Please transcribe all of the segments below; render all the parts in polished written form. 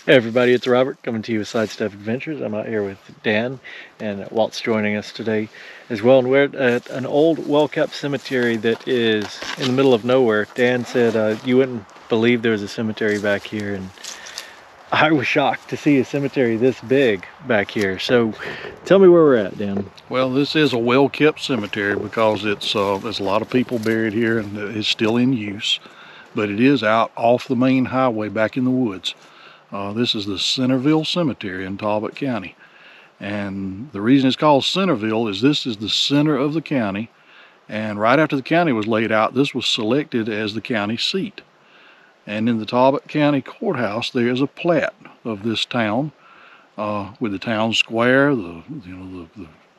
Hey everybody, it's Robert coming to you with Sidestep Adventures. I'm out here with Dan, and Walt's joining us today as well. And we're at an old, well-kept cemetery that is in the middle of nowhere. Dan said you wouldn't believe there was a cemetery back here, and I was shocked to see a cemetery this big back here. So tell me where we're at, Dan. Well, this is a well-kept cemetery because there's a lot of people buried here and it's still in use, but it is out off the main highway back in the woods. This is the Centerville Cemetery in Talbot County. And the reason it's called Centerville is this is the center of the county. And right after the county was laid out, this was selected as the county seat. And in the Talbot County Courthouse, there is a plat of this town with the town square, the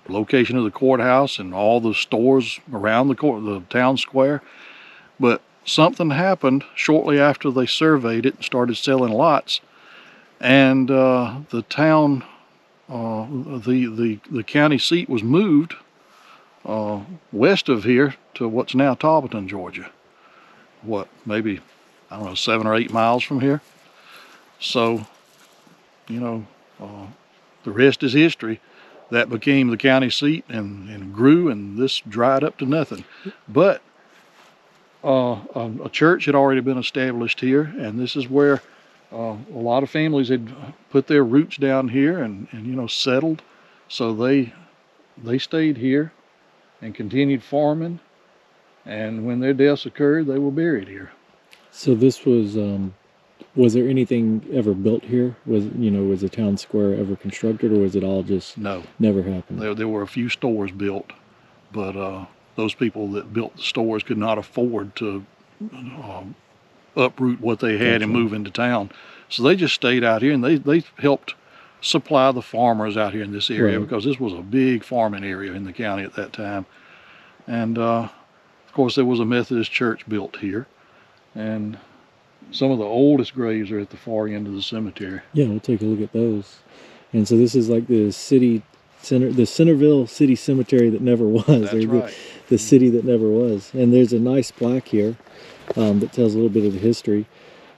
location of the courthouse, and all the stores around the town square. But something happened shortly after they surveyed it and started selling lots. And the town, the county seat was moved west of here to what's now Talbotton, Georgia. What, maybe, I don't know, 7 or 8 miles from here. So, the rest is history. That became the county seat and grew, and this dried up to nothing. But a church had already been established here, and this is where a lot of families had put their roots down here and settled. So they stayed here and continued farming, and when their deaths occurred, they were buried here. So this was there anything ever built here? Was the town square ever constructed, or was it all just never happened? There were a few stores built, but those people that built the stores could not afford to uproot what they had and move into town. So they just stayed out here, and they helped supply the farmers out here in this area, because this was a big farming area in the county at that time. And of course there was a Methodist church built here, and some of the oldest graves are at the far end of the cemetery. Yeah, we'll take a look at those. And so this is like the Centerville City Cemetery that never was. That's right. The city that never was. And there's a nice plaque here that tells a little bit of the history.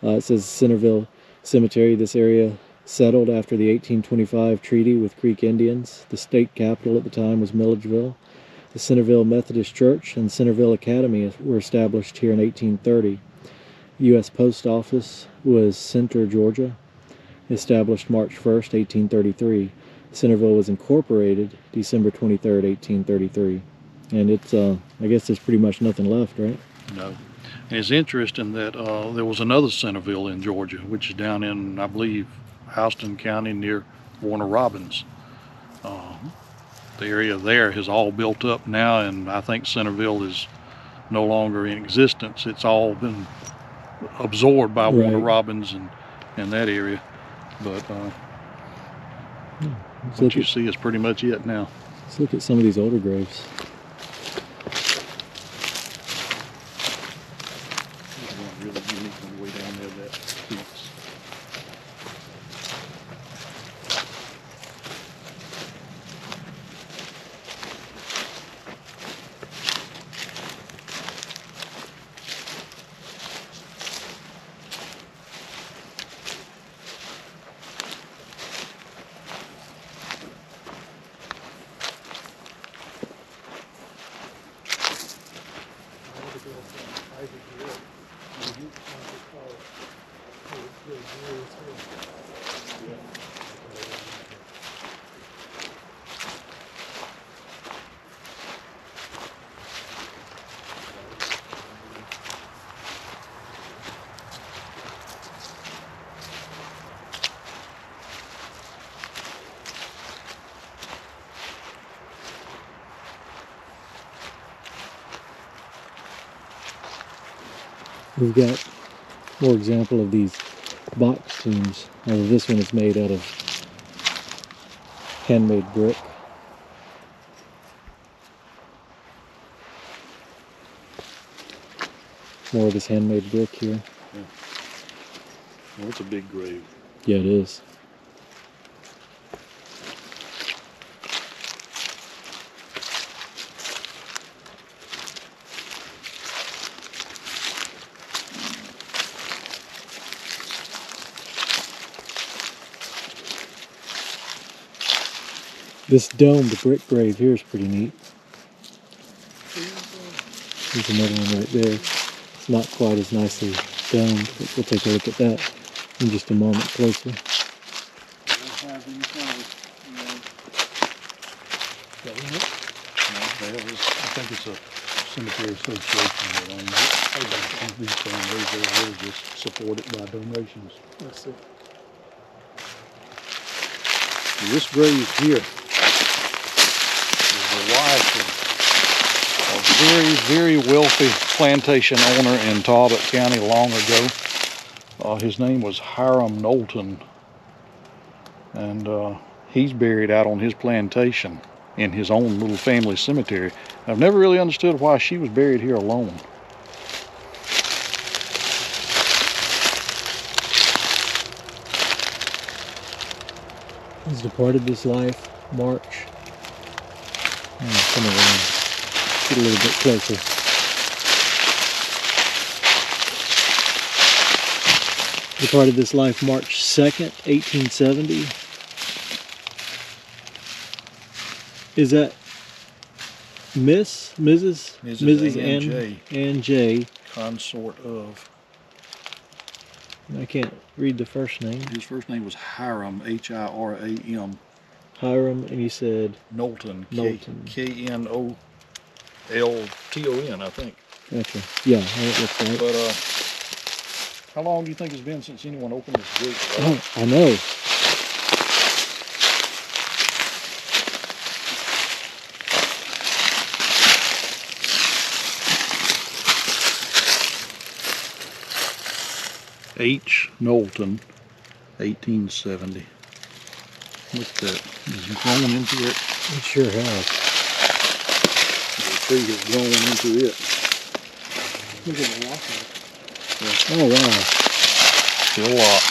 It says Centerville Cemetery. This area settled after the 1825 treaty with Creek Indians. The state capital at the time was Milledgeville. The Centerville Methodist Church and Centerville Academy were established here in 1830. U.S. Post Office was Center, Georgia, established March 1st, 1833. Centerville was incorporated December 23rd, 1833. And it's, I guess there's pretty much nothing left, right? No. And it's interesting that there was another Centerville in Georgia, which is down in, I believe, Houston County near Warner Robins. The area there has all built up now, and I think Centerville is no longer in existence. It's all been absorbed by Warner Robins and that area. But what you see is pretty much it now. Let's look at some of these older graves. Really unique on the way down there, that piece. We've got more example of these box tombs. This one is made out of handmade brick. More of this handmade brick here. Yeah. Well, it's a big grave. Yeah, it is. This domed brick grave here is pretty neat. There's another one right there. It's not quite as nicely domed, but we'll take a look at that in just a moment closer. I think it's a cemetery association that owns it. These families, they really just support it by donations. Let's see. This grave here is the wife of a very, very wealthy plantation owner in Talbot County long ago. His name was Hiram Knowlton, and he's buried out on his plantation in his own little family cemetery. I've never really understood why she was buried here alone. He's departed this life, March. Come around, get a little bit closer. Departed this life March 2nd, 1870. Is that Mrs. Ann J. Consort of. I can't read the first name. His first name was Hiram, Hiram. Hiram, and you said Knowlton, Knowlton. Knolton, I think. Gotcha. Yeah, that looks right. But how long do you think it's been since anyone opened this gate? Oh, I know. H. Knowlton, 1870. Look at that. It's grown into it. It sure has. The tree has grown into it. Look at the lock on it. Yeah. Oh, wow. Still locked.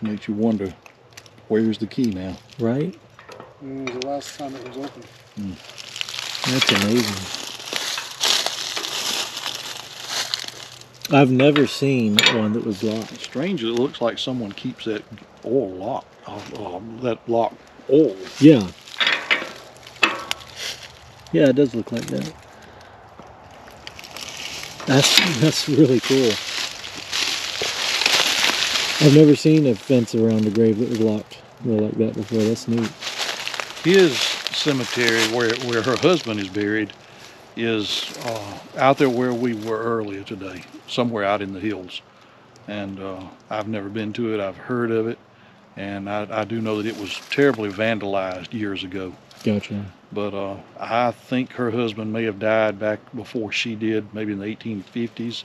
Makes you wonder, where's the key now? Right? When was the last time it was open? That's amazing. I've never seen one that was locked. It's strange. It looks like someone keeps that oil locked. That lock oil. Yeah. Yeah, it does look like that. That's really cool. I've never seen a fence around a grave that was locked like that before. That's neat. His cemetery, where her husband is buried, is out there where we were earlier today, somewhere out in the hills. And I've never been to it. I've heard of it, and I do know that it was terribly vandalized years ago. Gotcha. But I think her husband may have died back before she did, maybe in the 1850s.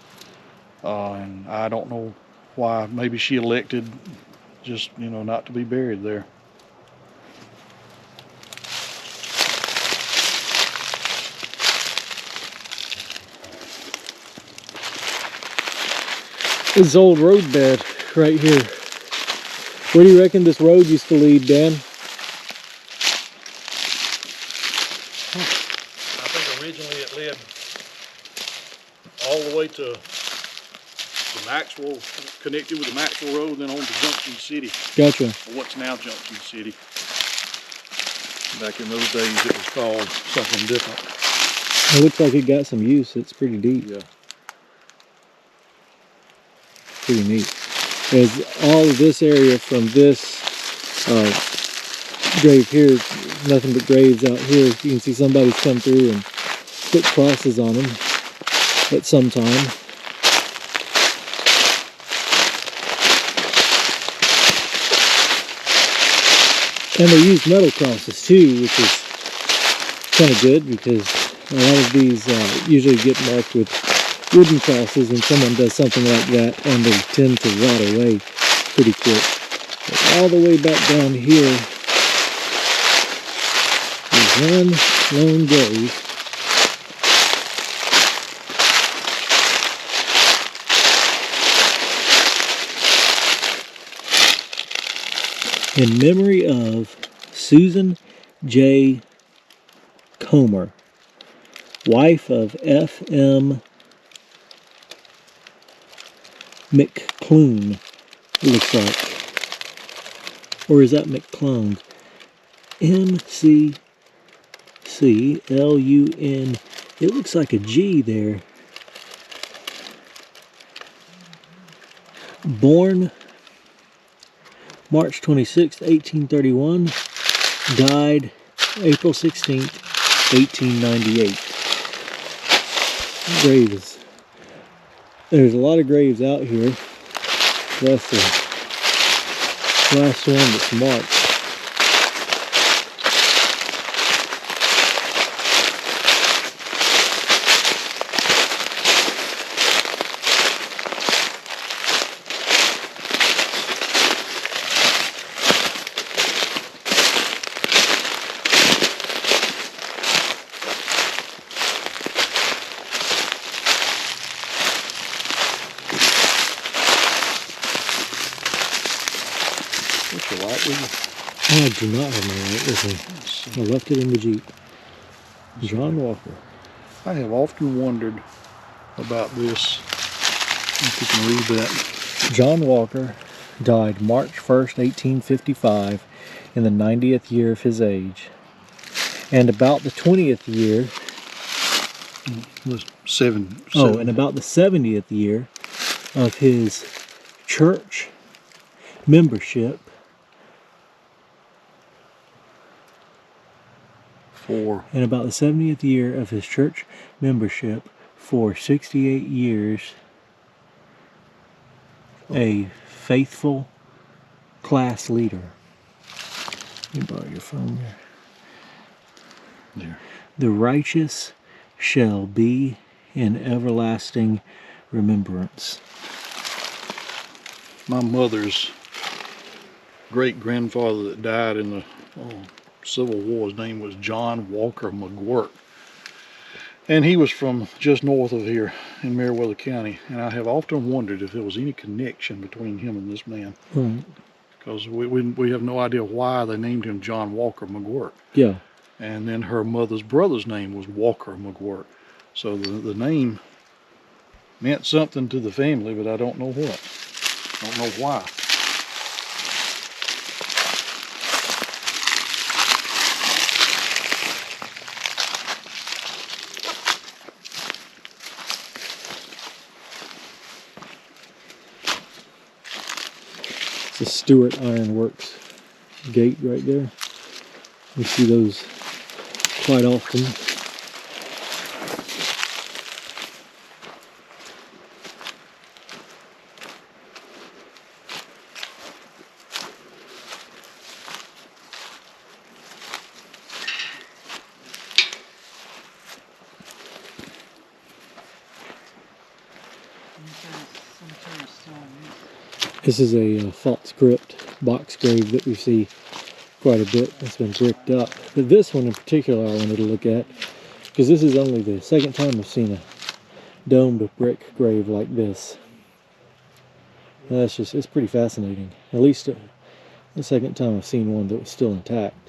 And I don't know why. Maybe she elected just, not to be buried there. This old road bed right here. Where do you reckon this road used to lead, Dan? I think originally it led all the way to Maxwell, connected with the Maxwell Road, then on to Junction City. Gotcha. What's now Junction City. Back in those days it was called something different. It looks like it got some use. It's pretty deep. Yeah. Pretty neat. As all of this area from this grave here, nothing but graves out here. You can see somebody's come through and put crosses on them at some time. And they use metal crosses too, which is kind of good because a lot of these usually get marked with wooden crosses, and someone does something like that and they tend to rot away pretty quick. But all the way back down here is one lone grave. In memory of Susan J. Comer, wife of F.M. McClune, it looks like. Or is that McClung? MCCLUN. It looks like a G there. Born March 26th, 1831. Died April 16th, 1898. Graves. There's a lot of graves out here. That's the last one that's marked. I do not have my light with me. I left it in the Jeep. John Walker. I have often wondered about this. If you can read that. John Walker died March 1st, 1855, in the 90th year of his age. And about the 20th year... And about the 70th year of his church membership. And about the 70th year of his church membership, for 68 years, a faithful class leader. Let me borrow your phone there. The righteous shall be in everlasting remembrance. My mother's great-grandfather that died in the Civil War, his name was John Walker McGuirk. And he was from just north of here in Meriwether County. And I have often wondered if there was any connection between him and this man. Right. Because we have no idea why they named him John Walker McGuirk. Yeah. And then her mother's brother's name was Walker McGuirk. So the name meant something to the family, but I don't know what. I don't know why. The Stewart Iron Works gate right there. We see those quite often. This is a false crypt box grave that we see quite a bit. It's been bricked up. But this one in particular I wanted to look at, because this is only the second time I've seen a domed brick grave like this. And it's pretty fascinating. At least the second time I've seen one that was still intact.